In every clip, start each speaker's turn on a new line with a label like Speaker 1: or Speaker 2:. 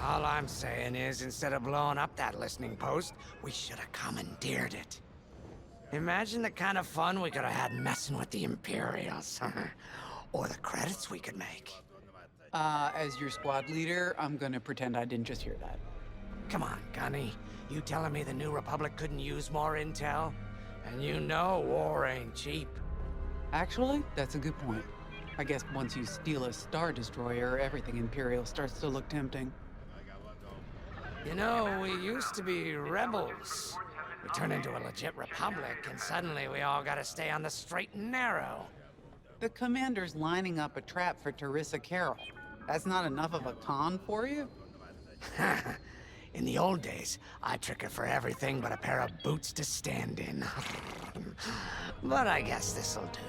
Speaker 1: All I'm saying is, instead of blowing up that listening post, we should have commandeered it. Imagine the kind of fun we could have had messing with the Imperials. Or the credits we could make.
Speaker 2: As your squad leader, I'm gonna pretend I didn't just hear that.
Speaker 1: Come on, Gunny. You telling me the New Republic couldn't use more intel? And you know war ain't cheap.
Speaker 2: Actually, that's a good point. I guess once you steal a Star Destroyer, everything Imperial starts to look tempting.
Speaker 1: You know, we used to be rebels. We turned into a legit republic, and suddenly we all gotta stay on the straight and narrow.
Speaker 2: The commander's lining up a trap for Teresa Carroll. That's not enough of a con for you?
Speaker 1: In the old days, I'd trick her for everything but a pair of boots to stand in. But I guess this'll do.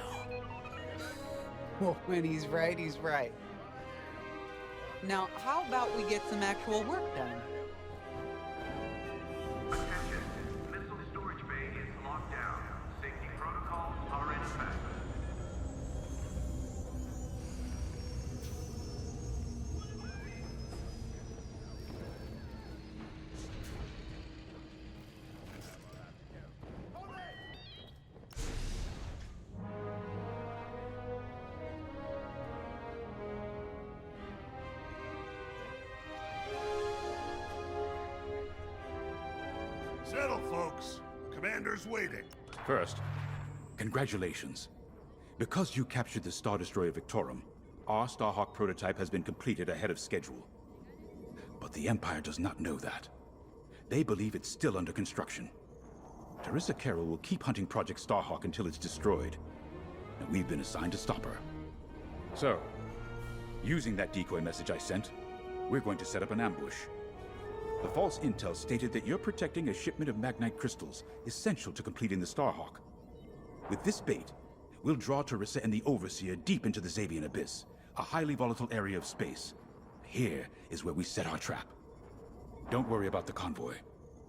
Speaker 2: Well, when he's right, he's right. Now, how about we get some actual work done?
Speaker 3: Attention, missile storage bay is locked down. Safety protocols are in effect.
Speaker 4: Settle, folks. Commander's waiting.
Speaker 5: First, congratulations. Because you captured the Star Destroyer Victorum, our Starhawk prototype has been completed ahead of schedule. But the Empire does not know that. They believe it's still under construction. Teresa Carroll will keep hunting Project Starhawk until it's destroyed, and we've been assigned to stop her. So, using that decoy message I sent, we're going to set up an ambush. The false intel stated that you're protecting a shipment of Magnite crystals, essential to completing the Starhawk. With this bait, we'll draw Teresa and the Overseer deep into the Xavian Abyss, a highly volatile area of space. Here is where we set our trap. Don't worry about the convoy.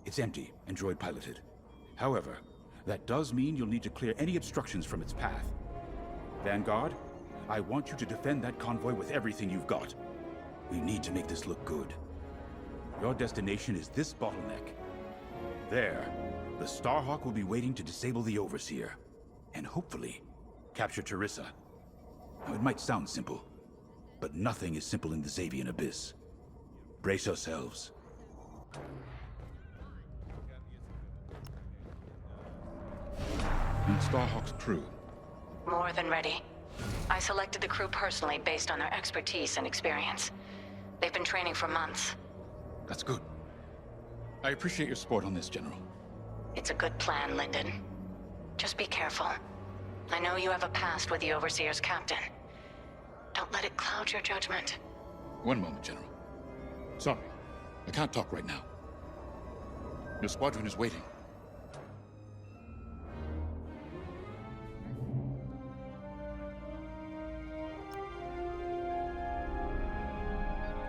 Speaker 5: It's empty and droid-piloted. However, that does mean you'll need to clear any obstructions from its path. Vanguard, I want you to defend that convoy with everything you've got. We need to make this look good. Your destination is this bottleneck. There, the Starhawk will be waiting to disable the Overseer, and hopefully, capture Teresa. Now, it might sound simple, but nothing is simple in the Xavian Abyss. Brace yourselves. And Starhawk's crew.
Speaker 6: More than ready. I selected the crew personally based on their expertise and experience. They've been training for months.
Speaker 5: That's good. I appreciate your support on this, General.
Speaker 6: It's a good plan, Lyndon. Just be careful. I know you have a past with the Overseer's captain. Don't let it cloud your judgment.
Speaker 5: One moment, General. Sorry, I can't talk right now. Your squadron is waiting.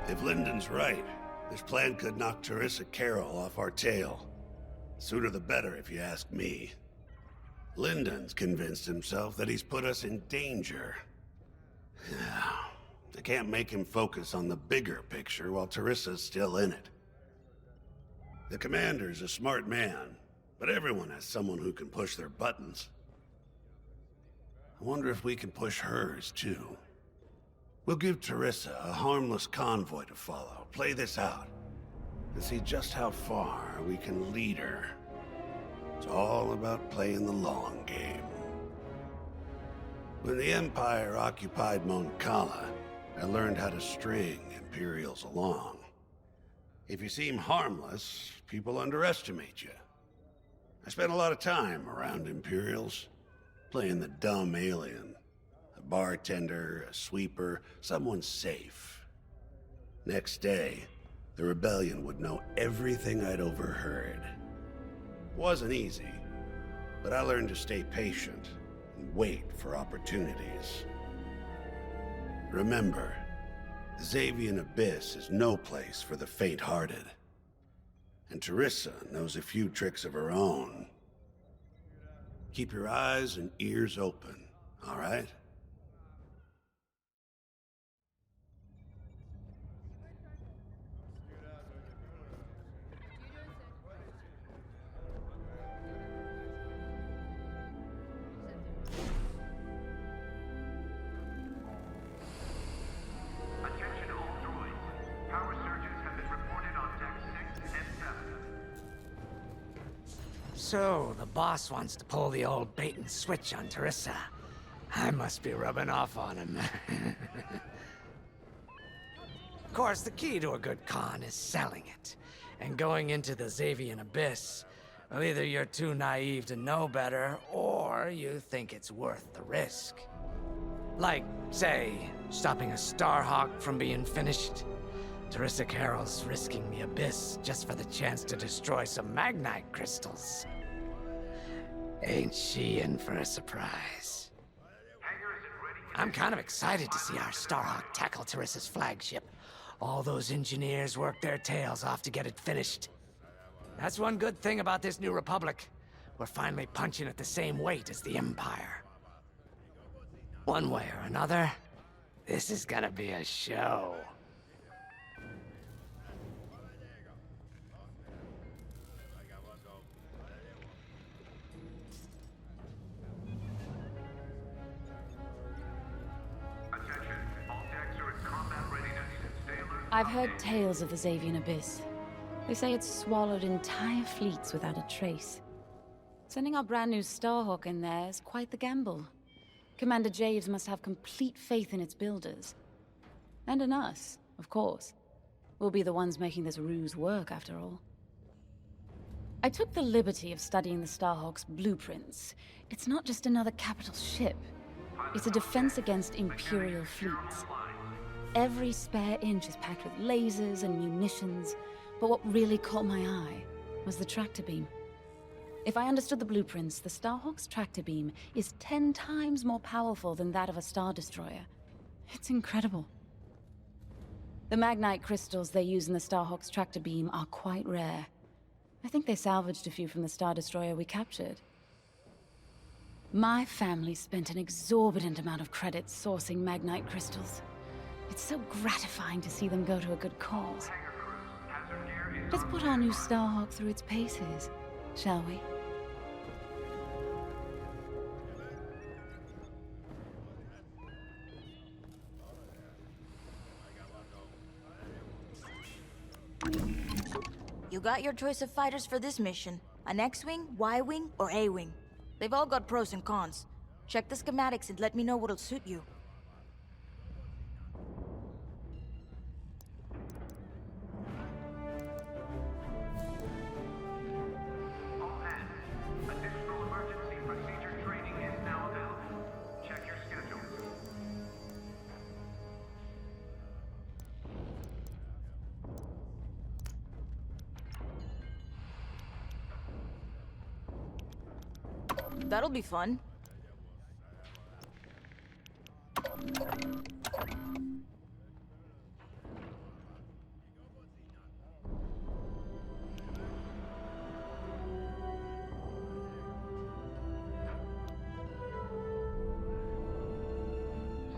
Speaker 4: If Lyndon's right, this plan could knock Teresa Carroll off our tail. Sooner the better, if you ask me. Lyndon's convinced himself that he's put us in danger. I can't make him focus on the bigger picture while Teresa's still in it. The commander's a smart man, but everyone has someone who can push their buttons. I wonder if we can push hers, too. We'll give Teresa a harmless convoy to follow, play this out, and see just how far we can lead her. It's all about playing the long game. When the Empire occupied Mon Cala, I learned how to string Imperials along. If you seem harmless, people underestimate you. I spent a lot of time around Imperials, playing the dumb alien. A bartender, a sweeper, someone safe. Next day, the rebellion would know everything I'd overheard. Wasn't easy, but I learned to stay patient and wait for opportunities. Remember, the Xavian Abyss is no place for the faint-hearted. And Teresa knows a few tricks of her own. Keep your eyes and ears open, all right?
Speaker 1: So, the boss wants to pull the old bait and switch on Teresa. I must be rubbing off on him. Of course, the key to a good con is selling it. And going into the Xavian Abyss, well, either you're too naive to know better, or you think it's worth the risk. Like, say, stopping a Starhawk from being finished. Teresa Carroll's risking the Abyss just for the chance to destroy some Magnite crystals. Ain't she in for a surprise? I'm kind of excited to see our Starhawk tackle Teresa's flagship. All those engineers worked their tails off to get it finished. That's one good thing about this new Republic. We're finally punching at the same weight as the Empire. One way or another, this is gonna be a show.
Speaker 3: Attention, all decks are in combat readiness. Stay alert.
Speaker 7: I've heard tales of the Xavian Abyss. They say it's swallowed entire fleets without a trace. Sending our brand new Starhawk in there is quite the gamble. Commander Javes must have complete faith in its builders. And in us, of course. We'll be the ones making this ruse work, after all. I took the liberty of studying the Starhawk's blueprints. It's not just another capital ship. It's a defense against Imperial fleets. Every spare inch is packed with lasers and munitions, but what really caught my eye was the tractor beam. If I understood the blueprints, the Starhawk's tractor beam is 10 times more powerful than that of a Star Destroyer. It's incredible. The Magnite crystals they use in the Starhawk's tractor beam are quite rare. I think they salvaged a few from the Star Destroyer we captured. My family spent an exorbitant amount of credits sourcing Magnite crystals. It's so gratifying to see them go to a good cause. Let's put our new Starhawk through its paces, shall we?
Speaker 8: You got your choice of fighters for this mission. An X-Wing, Y-Wing, or A-Wing. They've all got pros and cons. Check the schematics and let me know what'll suit you.
Speaker 3: All hands. Additional emergency procedure training is now available. Check your schedules.
Speaker 8: That'll be fun.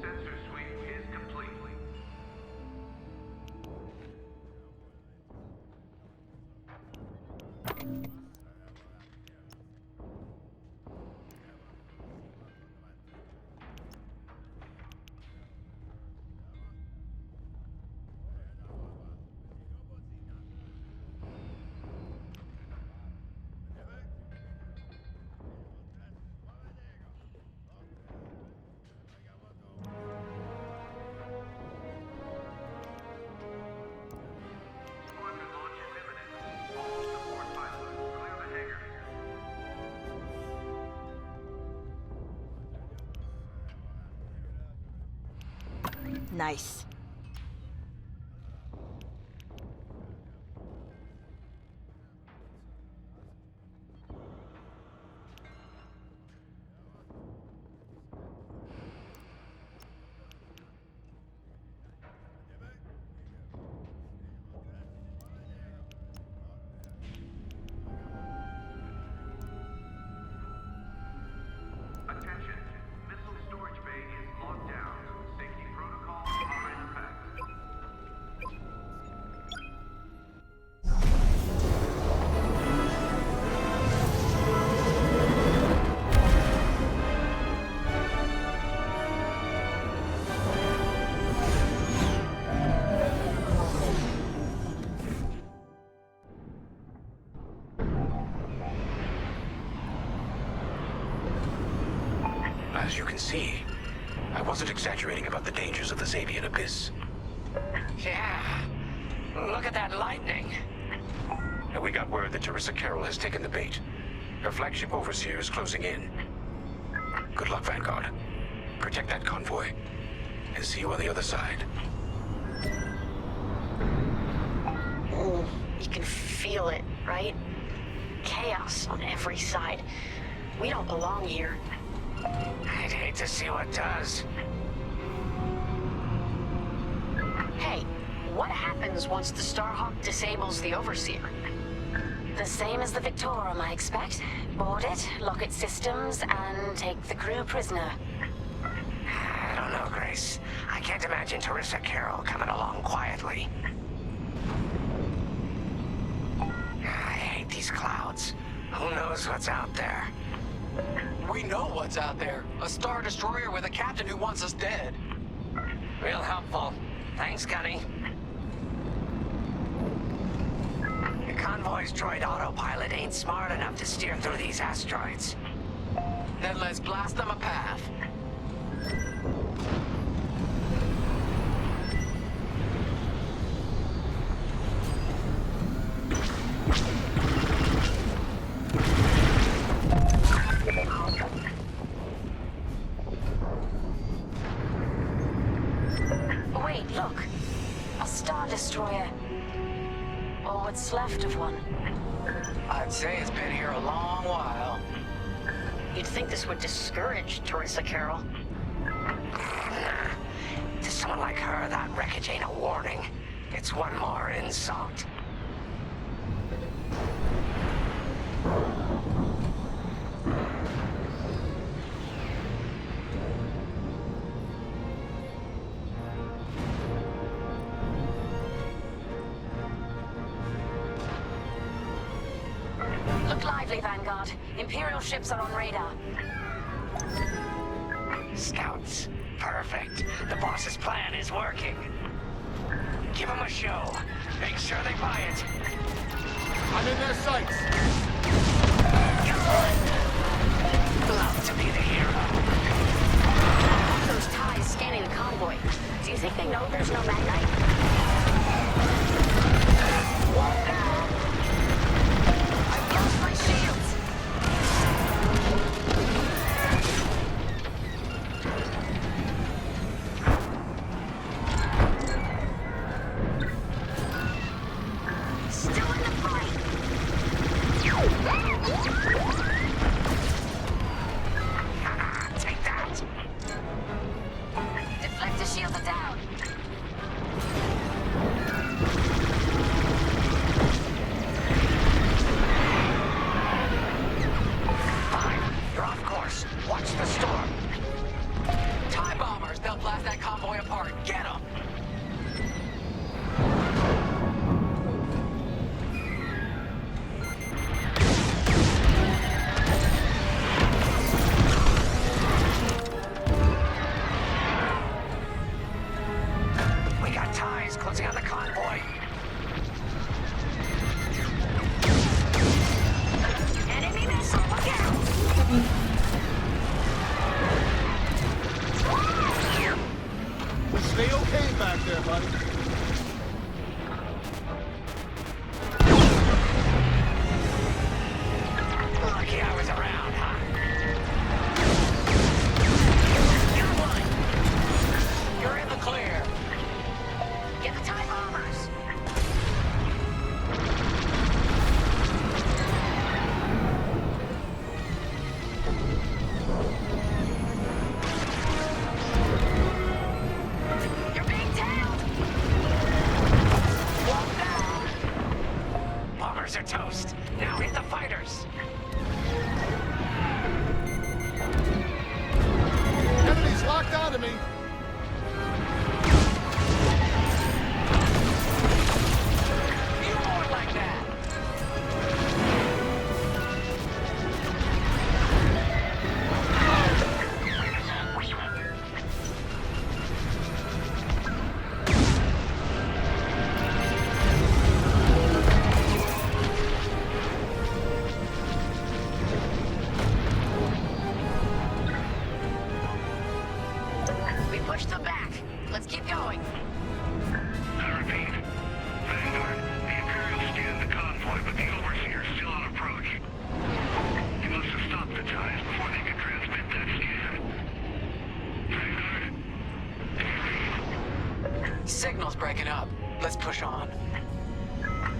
Speaker 3: Sensor sweep is complete. Squadron launch is imminent. All support pilots, clear the hangar.
Speaker 8: Nice.
Speaker 3: Attention, missile storage bay is locked down. Safety protocols are in
Speaker 5: As you can see, I wasn't exaggerating about the dangers of the Xavian Abyss.
Speaker 1: Yeah. Look at that lightning.
Speaker 5: And we got word that Teresa Carroll has taken the bait. Her flagship overseer is closing in. Good luck, Vanguard. Protect that convoy. And see you on the other side.
Speaker 6: You can feel it, right? Chaos on every side. We don't belong here.
Speaker 1: I'd hate to see what does.
Speaker 6: Hey, what happens once the Starhawk disables the Overseer?
Speaker 7: The same as the Victorum, I expect. Board it, lock its systems, and take the crew prisoner.
Speaker 1: I don't know, Grace. I can't imagine Teresa Carroll coming along quietly. I hate these clouds. Who knows what's out there?
Speaker 9: We know what's out there. A Star Destroyer with a captain who wants us dead.
Speaker 1: Real helpful. Thanks, Gunny. The convoy's droid autopilot ain't smart enough to steer through these asteroids.
Speaker 9: Then let's blast them a path.
Speaker 7: Wait, look. A Star Destroyer. Or what's left of one.
Speaker 9: I'd say it's been here a long while.
Speaker 6: You'd think this would discourage Teresa Carroll.
Speaker 1: To someone like her, that wreckage ain't a warning. It's one more insult.
Speaker 7: Look lively, Vanguard. Imperial ships are on radar.
Speaker 1: Scouts. Perfect. The boss's plan is working. Give them a show. Make sure they buy it.
Speaker 9: I'm in their sights.
Speaker 1: Love to be the hero.
Speaker 6: Those TIEs scanning the convoy. Do you think they know there's no Magnite? Whoa, now! I've lost my shields! Still in the fight!
Speaker 1: Take that.
Speaker 7: Deflector shields are down.
Speaker 1: Fine. You're off course. Watch the storm.
Speaker 9: TIE bombers, they'll blast that convoy apart. Get them!
Speaker 1: We got TIEs closing on the convoy.
Speaker 6: Enemy missile, look out!
Speaker 9: Stay okay back there, buddy.
Speaker 1: Lucky I was around, huh?
Speaker 6: You're one!
Speaker 9: You're in the clear.
Speaker 6: Get the TIE bombers! You're being tailed!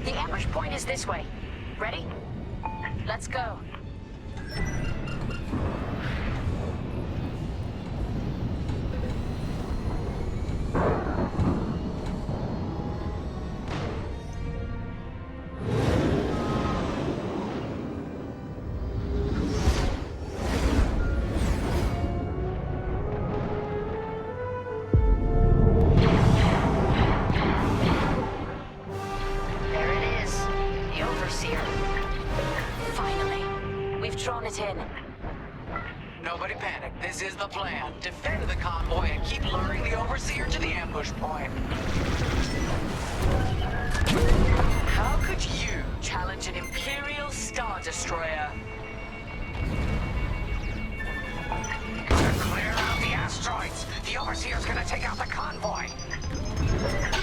Speaker 6: The ambush point is this way. Ready? Let's go.
Speaker 9: Nobody panic. This is the plan. Defend the convoy and keep luring the Overseer to the ambush point. How could you challenge an Imperial Star Destroyer?
Speaker 1: Gotta clear out the asteroids. The Overseer's gonna take out the convoy.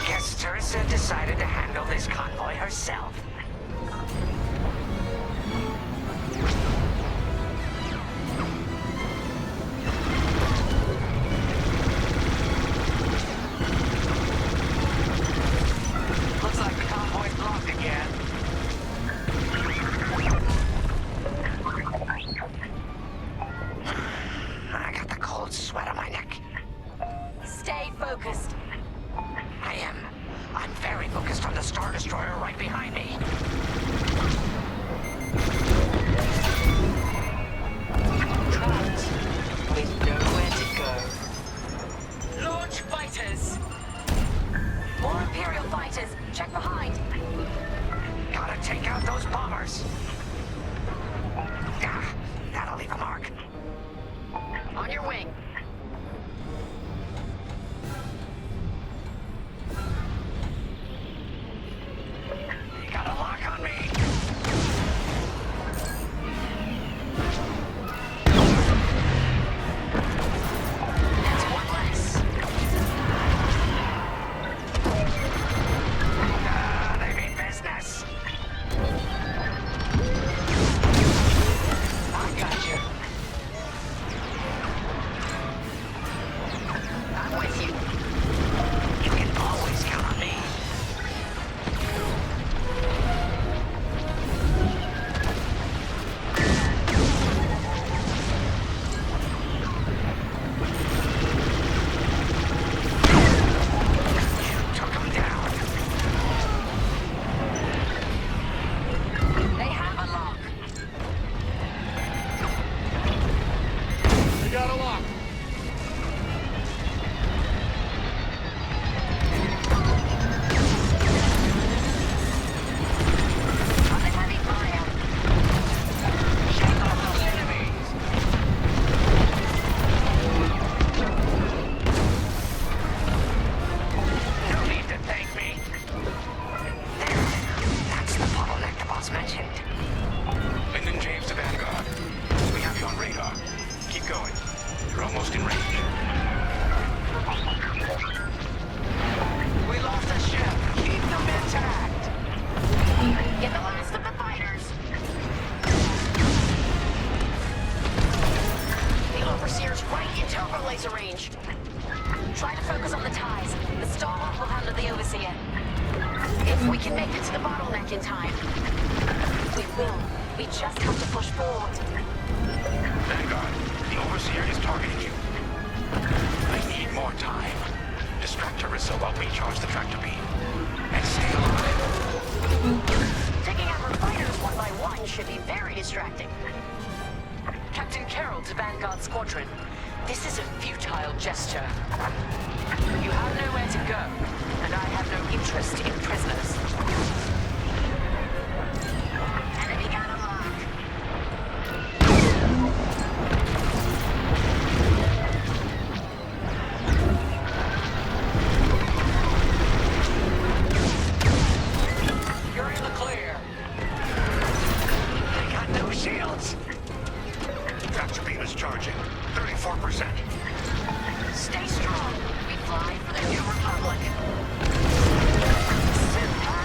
Speaker 1: Guess Teresa decided to handle this convoy herself.
Speaker 6: Squadron, this is a futile gesture. You have nowhere to go, and I have no interest in prisoners. Enemy got a lock.
Speaker 9: You're in the clear.
Speaker 1: They got no shields.
Speaker 4: Tractor beam is charging. 34%.
Speaker 6: Stay strong. We fly for the New Republic.
Speaker 1: Sit down.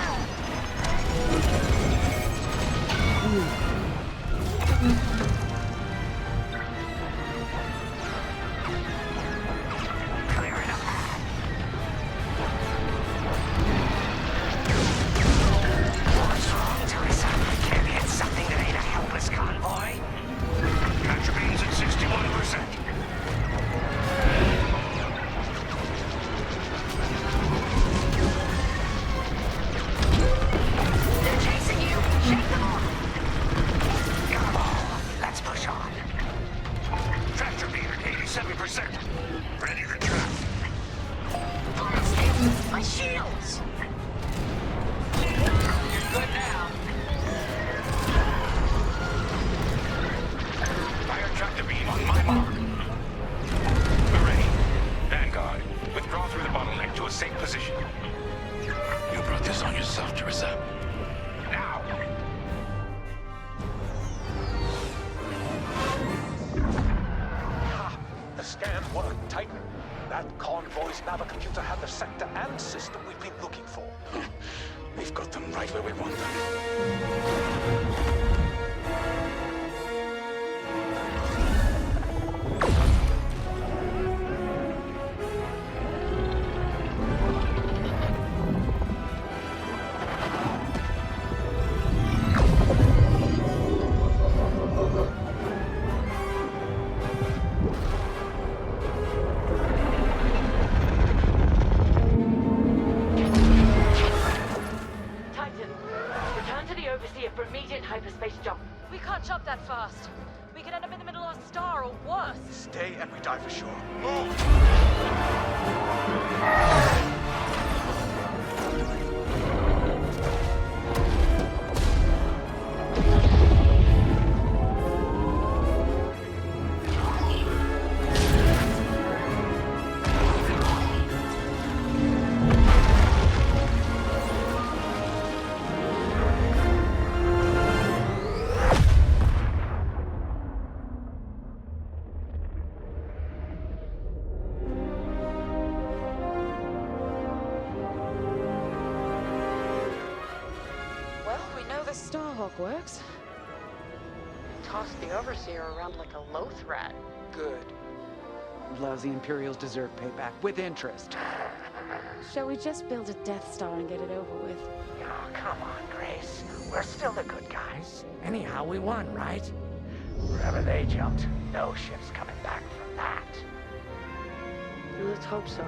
Speaker 5: yourself to reserve.
Speaker 3: Now!
Speaker 10: Ha! The scan worked, Titan. That convoy's navicomputer had the sector and system we've been looking for.
Speaker 5: We've got them right where we want them.
Speaker 11: Jump that fast. We could end up in the middle of a star or worse.
Speaker 10: Stay and we die for sure. Move!
Speaker 11: Works. Toss the Overseer around like a loath rat.
Speaker 2: Good. Lousy Imperials deserve payback, with interest.
Speaker 7: Shall we just build a Death Star and get it over with?
Speaker 1: Oh, come on, Grace. We're still the good guys. Anyhow, we won, right? Wherever they jumped, no ship's coming back from that.
Speaker 11: Let's hope so.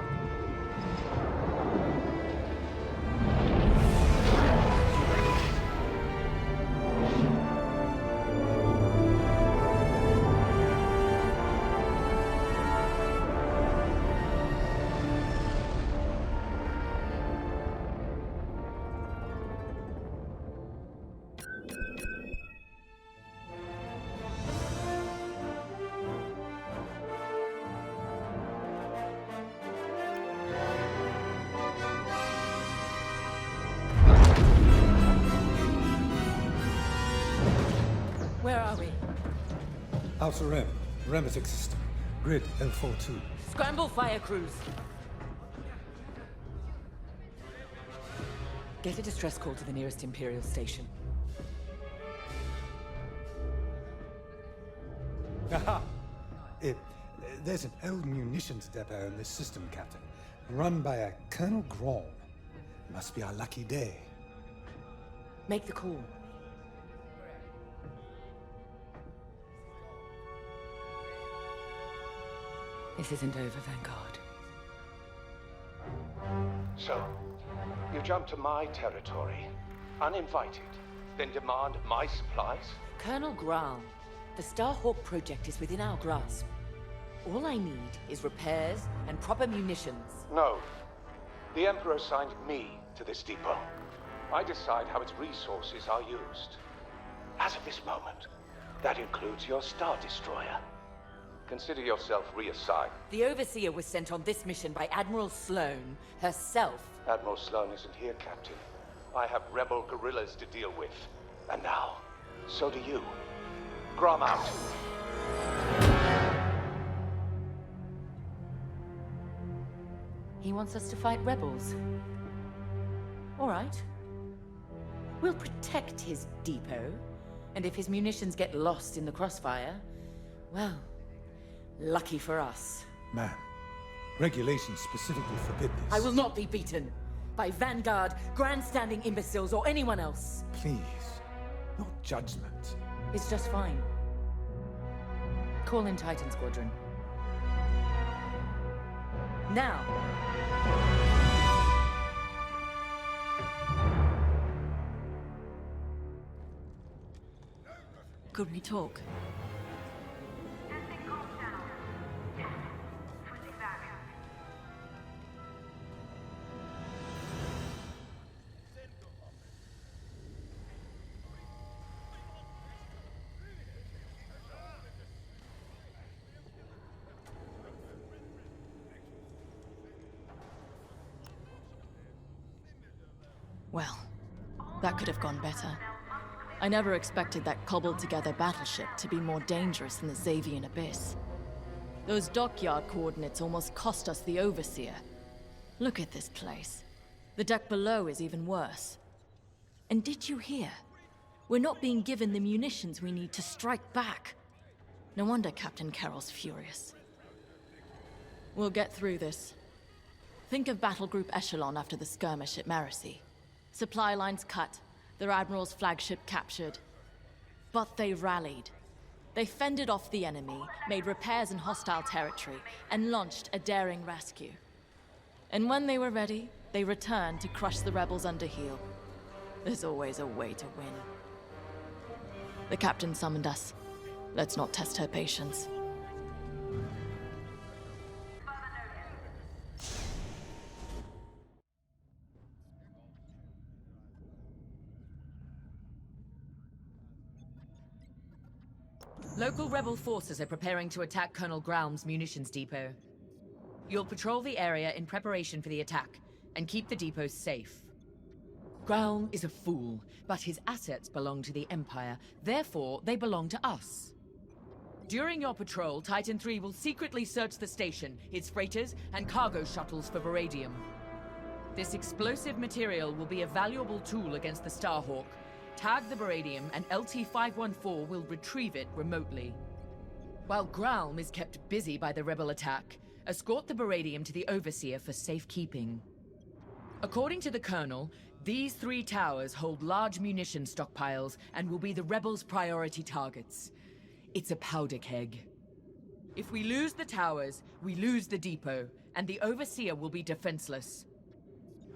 Speaker 11: Where are we?
Speaker 12: Outer Rim, Remetic System, Grid L42.
Speaker 11: Scramble fire crews. Get a distress call to the nearest Imperial station.
Speaker 12: Aha! There's an old munitions depot in this system, Captain. Run by a Colonel Grom. Must be our lucky day.
Speaker 11: Make the call. This isn't over, thank God.
Speaker 10: So, you jump to my territory, uninvited, then demand my supplies?
Speaker 11: Colonel Graal, the Starhawk project is within our grasp. All I need is repairs and proper munitions.
Speaker 10: No. The Emperor assigned me to this depot. I decide how its resources are used. As of this moment, that includes your Star Destroyer. Consider yourself reassigned.
Speaker 11: The Overseer was sent on this mission by Admiral Sloane herself.
Speaker 10: Admiral Sloane isn't here, Captain. I have rebel guerrillas to deal with. And now, so do you. Grom out.
Speaker 11: He wants us to fight rebels. All right. We'll protect his depot. And if his munitions get lost in the crossfire, well, lucky for us.
Speaker 12: Ma'am, regulations specifically forbid this.
Speaker 11: I will not be beaten by Vanguard, grandstanding imbeciles, or anyone else.
Speaker 12: Please, not judgment.
Speaker 11: It's just fine. Call in Titan Squadron. Now!
Speaker 8: Could we talk? Well,
Speaker 11: That could have gone better. I never expected that cobbled-together battleship to be more dangerous than the Xavian Abyss. Those dockyard coordinates almost cost us the Overseer. Look at this place. The deck below is even worse. And did you hear? We're not being given the munitions we need to strike back. No wonder Captain Carroll's furious. We'll get through this. Think of Battle Group Echelon after the skirmish at Marasy. Supply lines cut, their Admiral's flagship captured. But they rallied. They fended off the enemy, made repairs in hostile territory, and launched a daring rescue. And when they were ready, they returned to crush the rebels under heel. There's always a way to win. The captain summoned us. Let's not test her patience.
Speaker 13: Local rebel forces are preparing to attack Colonel Graum's munitions depot. You'll patrol the area in preparation for the attack, and keep the depot safe. Graum is a fool, but his assets belong to the Empire, therefore they belong to us. During your patrol, Titan III will secretly search the station, its freighters, and cargo shuttles for Baradium. This explosive material will be a valuable tool against the Starhawk. Tag the Baradium, and LT-514 will retrieve it remotely. While Graum is kept busy by the rebel attack, escort the Baradium to the Overseer for safekeeping. According to the Colonel, these 3 towers hold large munition stockpiles and will be the rebels' priority targets. It's a powder keg. If we lose the towers, we lose the depot, and the Overseer will be defenseless.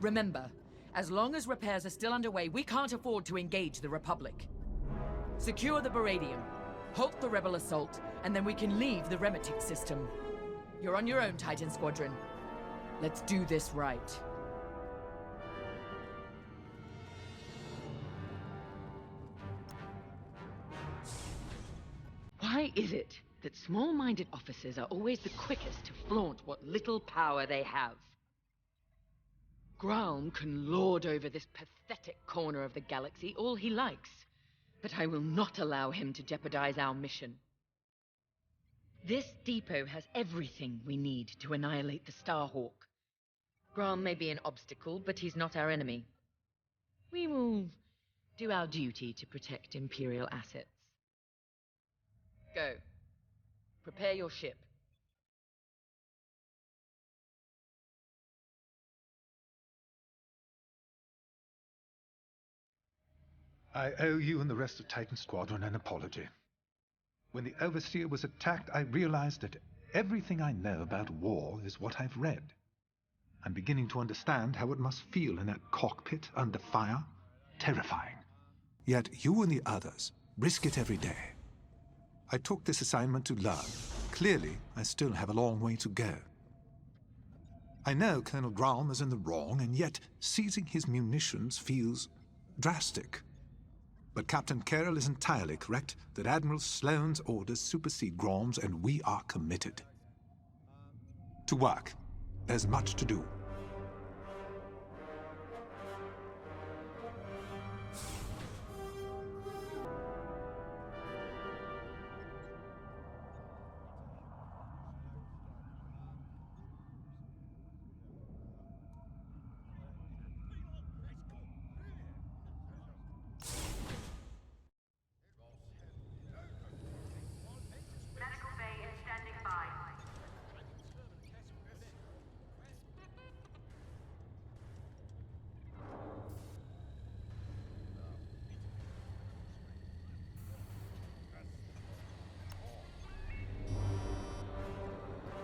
Speaker 13: Remember, as long as repairs are still underway, we can't afford to engage the Republic. Secure the Baradium, halt the rebel assault, and then we can leave the Remetic system. You're on your own, Titan Squadron. Let's do this right.
Speaker 14: Why is it that small-minded officers are always the quickest to flaunt what little power they have? Graum can lord over this pathetic corner of the galaxy all he likes, but I will not allow him to jeopardize our mission. This depot has everything we need to annihilate the Starhawk. Graum may be an obstacle, but he's not our enemy. We will do our duty to protect Imperial assets. Go. Prepare your ship.
Speaker 12: I owe you and the rest of Titan Squadron an apology. When the Overseer was attacked, I realized that everything I know about war is what I've read. I'm beginning to understand how it must feel in that cockpit under fire. Terrifying. Yet you and the others risk it every day. I took this assignment to learn. Clearly, I still have a long way to go. I know Colonel Graum is in the wrong, and yet seizing his munitions feels drastic. But Captain Carroll is entirely correct that Admiral Sloane's orders supersede Graum's, and we are committed. To work. There's much to do.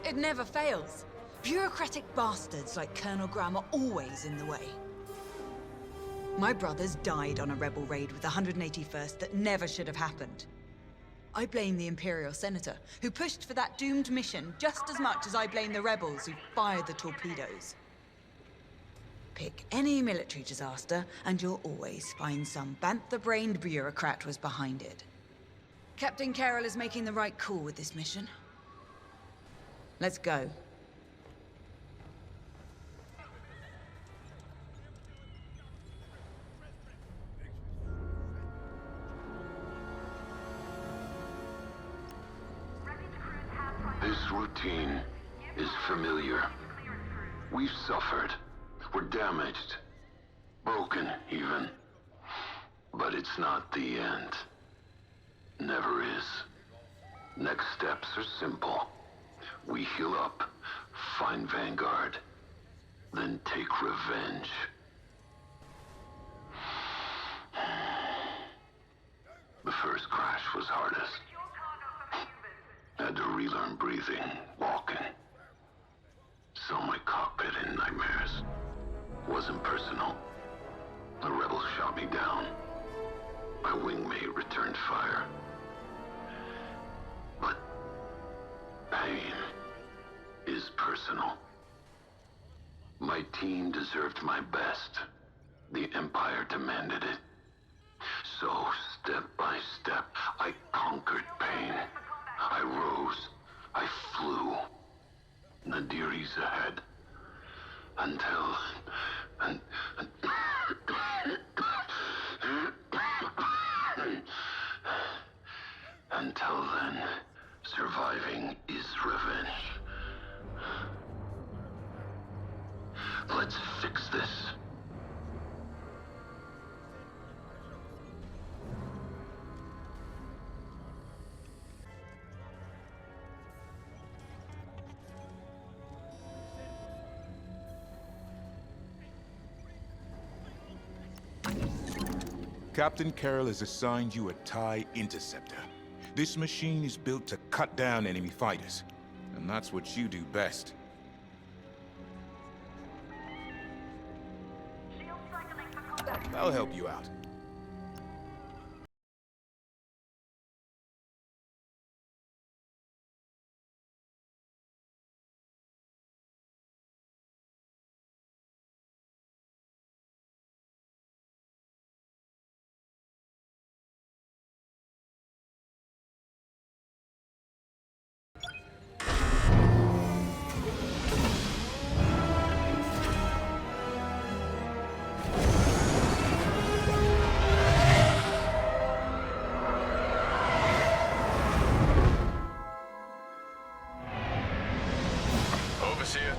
Speaker 15: It never fails. Bureaucratic bastards like Colonel Graum are always in the way. My brothers died on a rebel raid with the 181st that never should have happened. I blame the Imperial Senator, who pushed for that doomed mission just as much as I blame the rebels who fired the torpedoes. Pick any military disaster, and you'll always find some bantha-brained bureaucrat was behind it. Captain Carroll is making the right call with this mission. Let's go.
Speaker 16: routine is familiar. We've suffered. We're damaged. Broken, even. But it's not the end. Never is. Next steps are simple. We heal up, find Vanguard, then take revenge. The first crash was hardest. Had to relearn breathing, walking. Saw my cockpit in nightmares. Wasn't personal. The rebels shot me down. My wingmate returned fire. But pain is personal. My team deserved my best. The Empire demanded it. So, step by step, I conquered pain. I rose. I flew. Nadiri's ahead. Until then, surviving is revenge. Let's fix this.
Speaker 5: Captain Carroll has assigned you a TIE Interceptor. This machine is built to cut down enemy fighters, and that's what you do best. I'll help you out.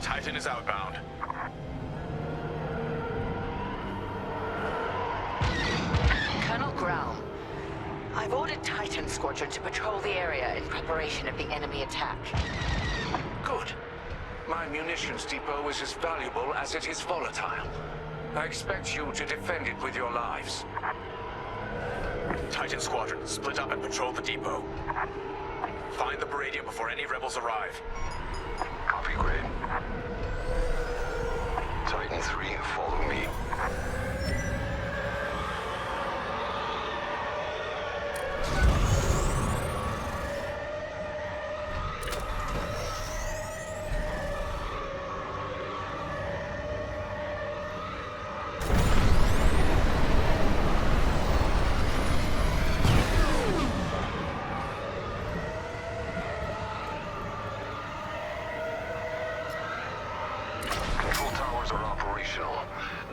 Speaker 17: Titan is outbound.
Speaker 6: Colonel Grau, I've ordered Titan Squadron to patrol the area in preparation of the enemy attack.
Speaker 10: Good. My munitions depot is as valuable as it is volatile. I expect you to defend it with your lives.
Speaker 17: Titan Squadron, split up and patrol the depot. Find the Baradium before any rebels arrive.
Speaker 16: Copy, Grade. Titan 3, follow me.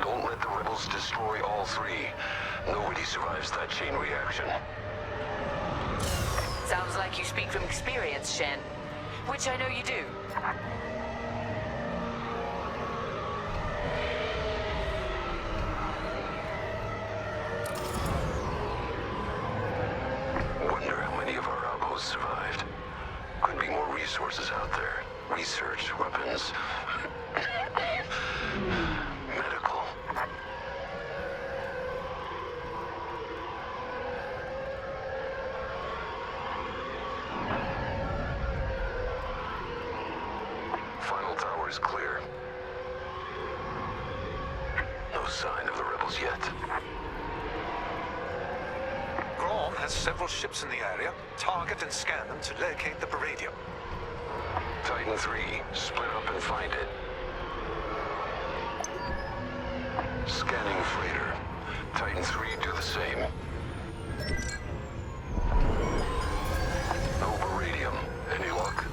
Speaker 16: Don't let the rebels destroy all three. Nobody survives that chain reaction.
Speaker 6: Sounds like you speak from experience, Shen. Which I know you do.
Speaker 16: Wonder how many of our outposts survived. Could be more resources out there. Research, weapons, medical. Final tower is clear. No sign of the rebels yet.
Speaker 10: Grom has several ships in the area. Target and scan them to locate the Baradium.
Speaker 16: Titan 3, split up and find it. Scanning freighter. Titan 3, do the same. No Baradium. Any luck?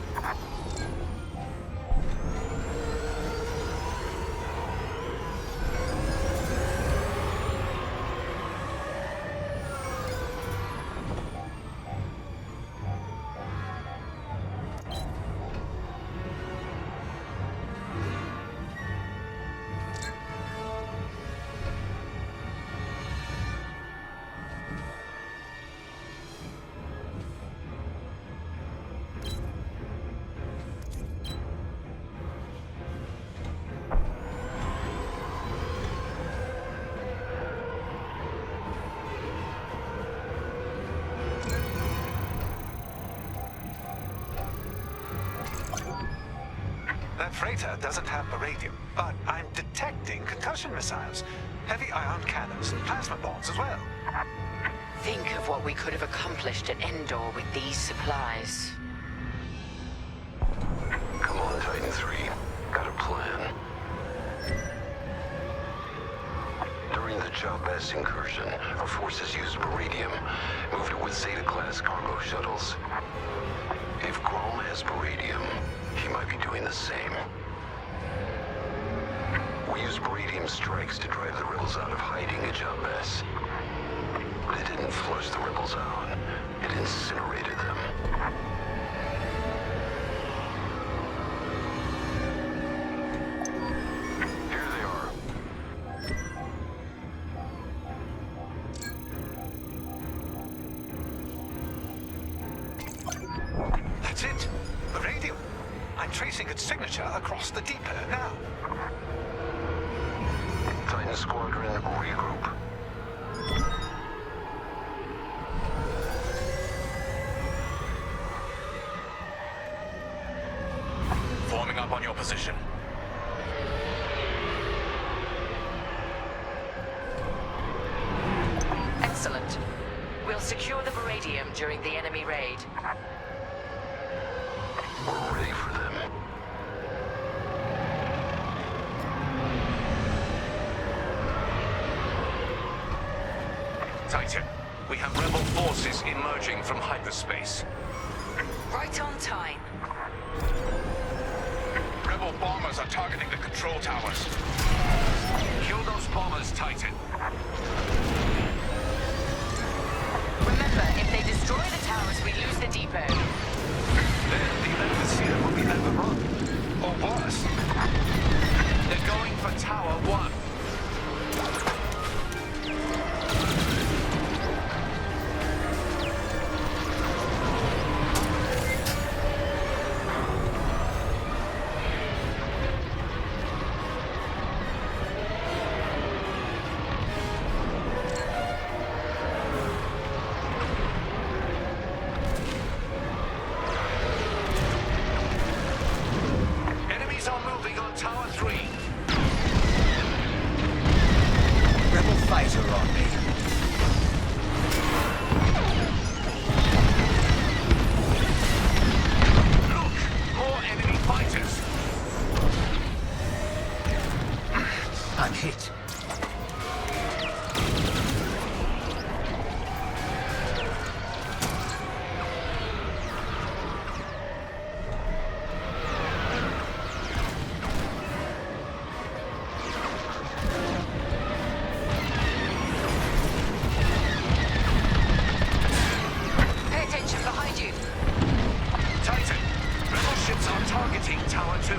Speaker 10: freighter doesn't have iridium, but I'm detecting concussion missiles, heavy ion cannons, and plasma bombs as well.
Speaker 11: Think of what we could have accomplished at Endor with these supplies.
Speaker 16: Come on, Titan 3. Got a plan. During the Jabez incursion, our forces used Meridium, moved it with Zeta-class cargo shuttles. If Grom has Meridium, he might be doing the same. We used Meridium strikes to drive the rebels out of hiding at Jabez. But it didn't flush the rebels out. It incinerated them. Here they are.
Speaker 10: That's it. The radio. I'm tracing its signature across the depot now.
Speaker 16: Titan Squadron, regroup.
Speaker 17: Forming up on your position.
Speaker 11: Excellent. We'll secure the Meridium during the enemy raid.
Speaker 16: We're ready for them.
Speaker 17: Titan, we have rebel forces emerging from hyperspace.
Speaker 11: Right on time.
Speaker 17: Rebel bombers are targeting the control towers. Kill those bombers, Titan.
Speaker 11: Remember, if they destroy the towers, we lose the depot.
Speaker 10: Then the overseer will be overrun. Or worse.
Speaker 17: They're going for Tower 1.
Speaker 10: Enemies are moving on Tower 3.
Speaker 1: Rebel fighter on me.
Speaker 17: Look! More enemy fighters!
Speaker 1: I'm hit.
Speaker 11: Pay attention behind you.
Speaker 17: Titan, rebel ships are targeting Tower 2.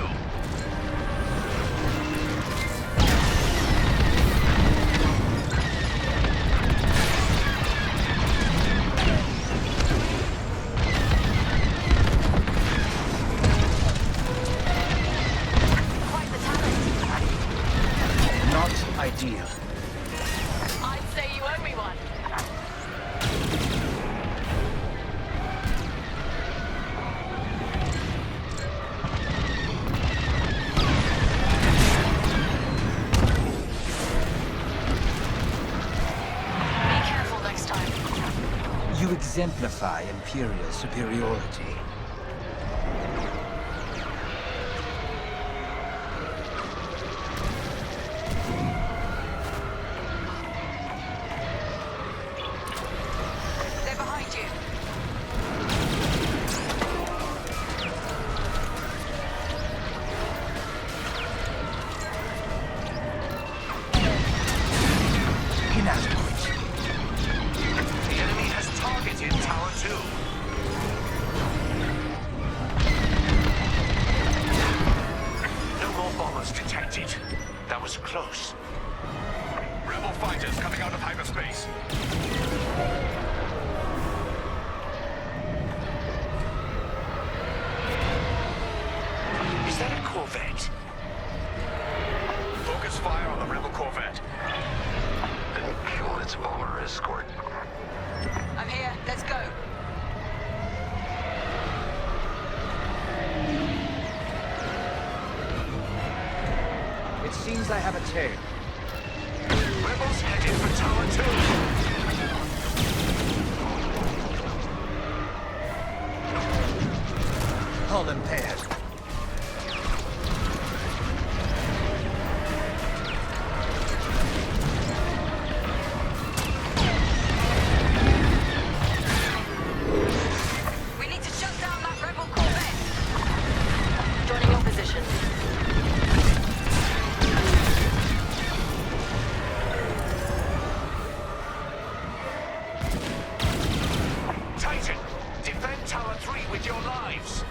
Speaker 11: Quite the talent.
Speaker 1: Not ideal.
Speaker 11: I'd say you owe me one. Be careful next time.
Speaker 1: You exemplify Imperial superiority.
Speaker 11: They're behind you.
Speaker 1: Inadequate.
Speaker 17: The enemy has targeted Tower 2. No more bombers detected. That was close. Rebel fighters coming out of hyperspace. Is that a corvette? Focus fire on the rebel corvette.
Speaker 16: Then kill its bomber escort.
Speaker 11: I'm here. Let's go.
Speaker 1: seems I have a tail.
Speaker 17: Rebels headed for Tower 2.
Speaker 1: Hull impaired.
Speaker 6: We need to shut down that rebel corvette. Joining your position.
Speaker 17: Titan, defend Tower 3 with your lives.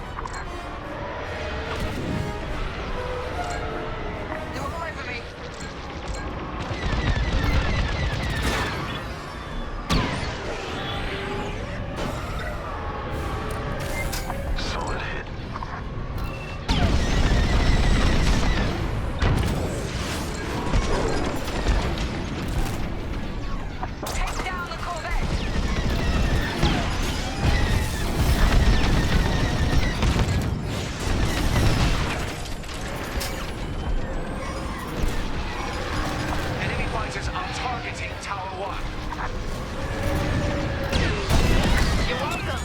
Speaker 6: They're all over me.
Speaker 16: Solid hit.
Speaker 6: Take down the corvette.
Speaker 17: Enemy fighters are targeting Tower 1.
Speaker 6: You're welcome.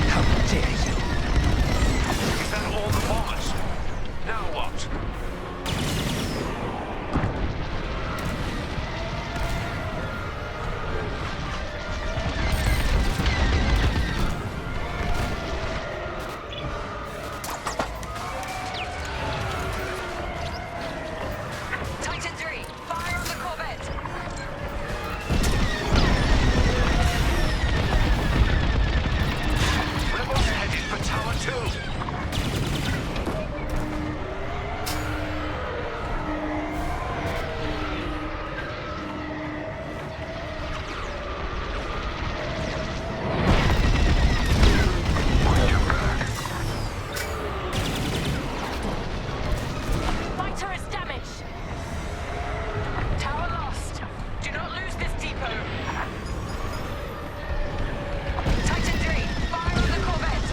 Speaker 1: How dare you?
Speaker 17: Is that all the bombers? Now what?
Speaker 6: Titan 3, fire on the corvette.
Speaker 17: Rebels headed for Tower 2.
Speaker 6: Fighter is damaged. Tower lost. Do not lose this depot. Titan 3, fire on the corvette.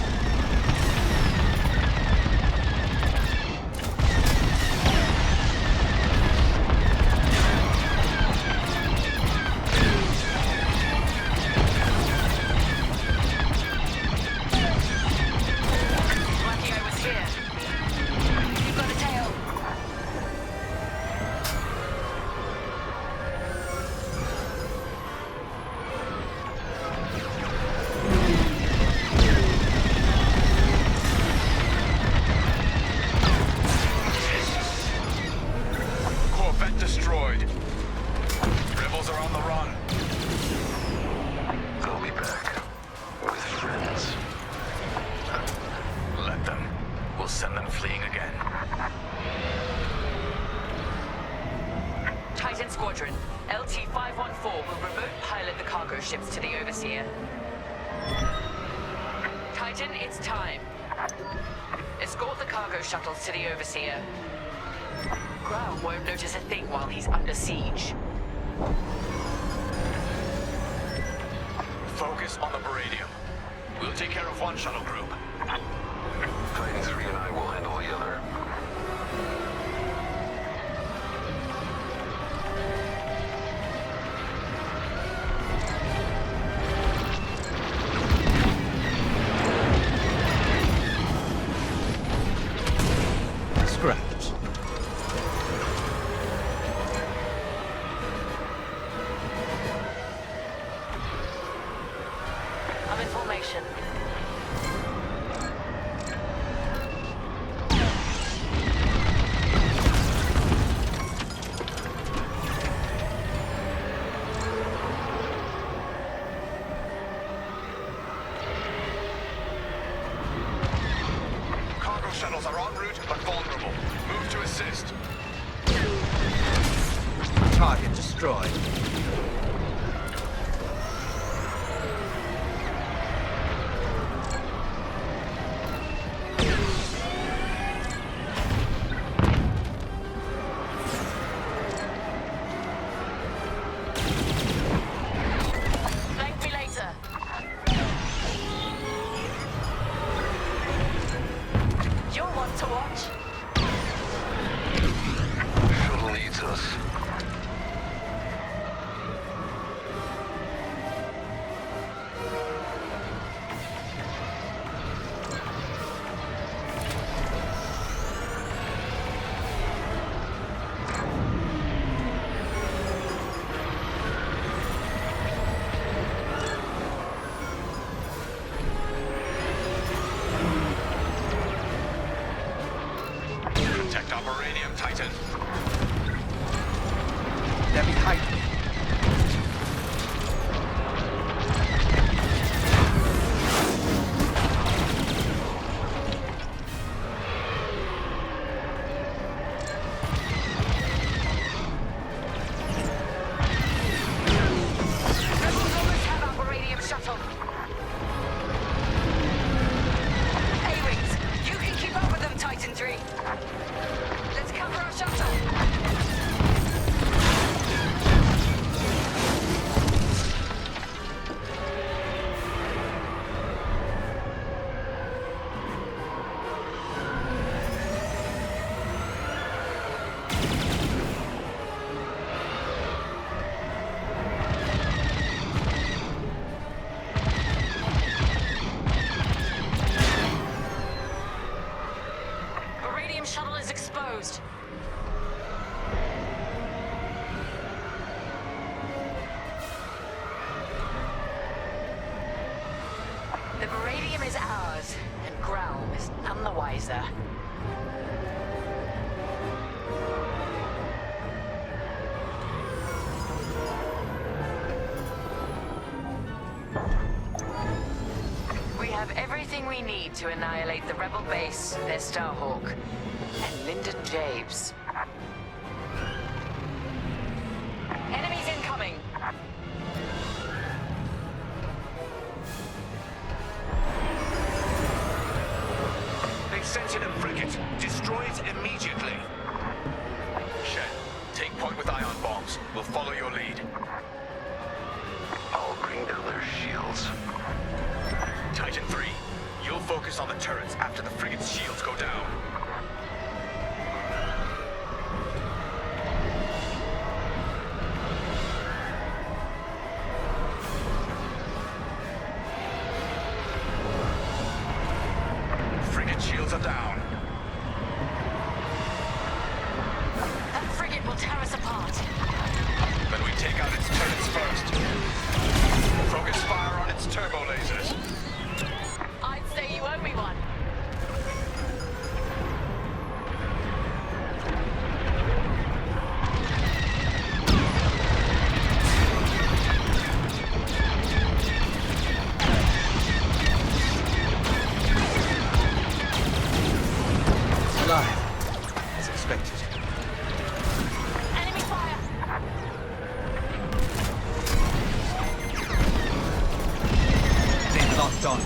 Speaker 6: Lucky I was here. You've got a tail.
Speaker 17: Corvette destroyed. Rebels are on the run.
Speaker 16: I'll be back. With friends.
Speaker 17: Let them. We'll send them fleeing again.
Speaker 6: Titan Squadron, LT-514 will remote pilot the cargo ships to the Overseer. Titan, it's time. Escort the cargo shuttles to the Overseer. Grau won't notice a thing while he's under siege.
Speaker 17: Focus on the Baradium. We'll take care of one shuttle group.
Speaker 16: Titan 3 and I will handle the other.
Speaker 1: Scrapped.
Speaker 6: I'm in formation.
Speaker 17: Cargo shuttles are en route but vulnerable. Move to assist.
Speaker 1: Target destroyed.
Speaker 6: Thank me later. You're one to watch.
Speaker 17: Arboranium Titan.
Speaker 18: They're behind me.
Speaker 6: We need to annihilate the rebel base, their Starhawk, and Lyndon James. Enemies incoming!
Speaker 17: They've sent in a frigate. Destroy it immediately. Shen, take point with ion bombs. We'll follow your lead.
Speaker 16: I'll bring down their shields.
Speaker 17: Titan 3. You'll focus on the turrets after the frigate's shields go down. Frigate shields are down.
Speaker 6: That frigate will tear us apart.
Speaker 17: Then we take out its turrets first. Focus fire on its turbo lasers.
Speaker 6: Say you owe me one.
Speaker 18: Alive, as expected.
Speaker 6: Enemy fire.
Speaker 18: They've locked on.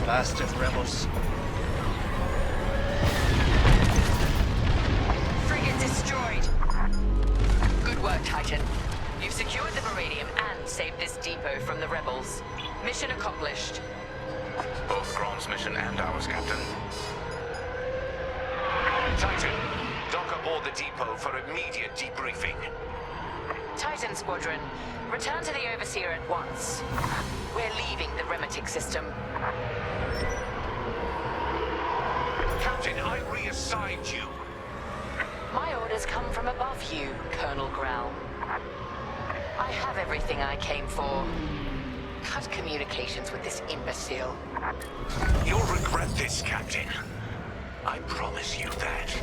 Speaker 18: Bastard rebels.
Speaker 6: Frigate destroyed. Good work, Titan. You've secured the Baradium and saved this depot from the rebels. Mission accomplished.
Speaker 17: Both Grom's mission and ours, Captain. Titan, dock aboard the depot for immediate debriefing.
Speaker 6: Titan Squadron, return to the Overseer at once. We're leaving the Remetic system.
Speaker 17: Captain, I reassigned you.
Speaker 6: My orders come from above you, Colonel Growl. I have everything I came for. Cut communications with this imbecile.
Speaker 17: You'll regret this, Captain. I promise you that.